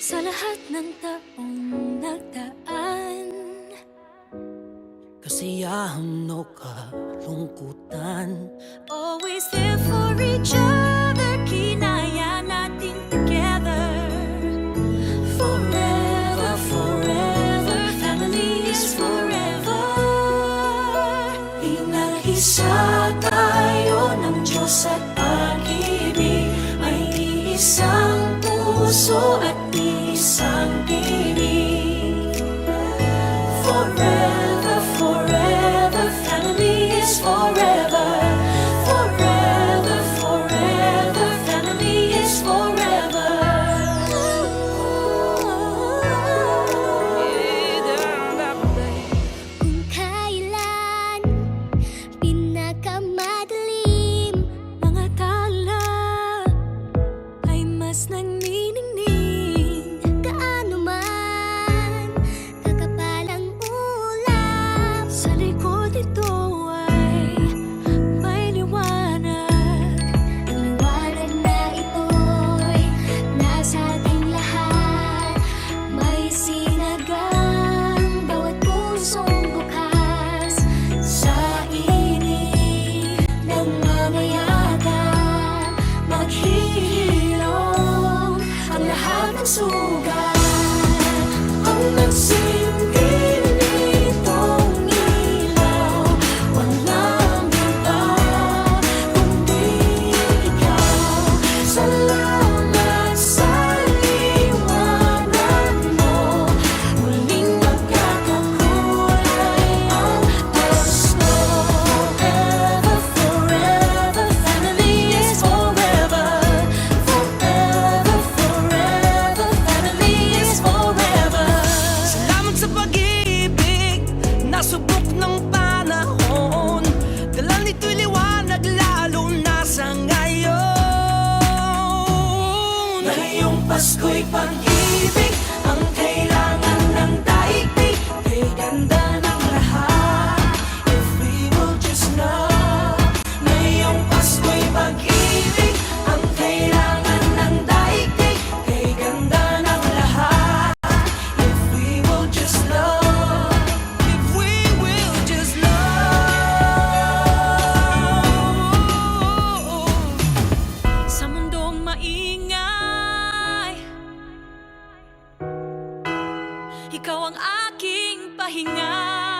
Sa lahat ng taong nagdaan, kasiyahan o kalungkutan, always there for each other, kinaya natin together. Forever, forever, family is forever. Pinag-isa tayo ng Diyos at pag-ibig, may iisang puso at isang tinig. Forever, forever, family is forever. Forever, forever, family is forever. Kung kailan pinakamadilim, mga tala ay mas nagniningning. Gaano man kakapal ang ulap, sa likod ito ay may liwanag. Ang liwanag na ito'y nasa ating lahat, may sinagang bawat pusong bukas. Sa init ng mamayagan, maghihilom ang lahat ng sugat. Ang nagsilbi nitong ilaw, walang iba kundi ikaw. Salamat sa liwanag mo, muling magkakakulay ang gusto. Forever, forever, family is forever. Forever, forever, family is forever. salamat sa pag-ibig, nasubok ng panahon. Dala nito'y liwanag lalo na sa ngayon. Ngayong Pasko'y pag-ibig ang kailangan ng daigdig. Kay ganda ng lahat, if we will just know. Ngayong Pasko'y pag-ibig ang kailangan ng daigdig. Kay ganda ng lahat, if we will just love. If we will just love. Sa mundong maingay, ikaw ang aking pahinga.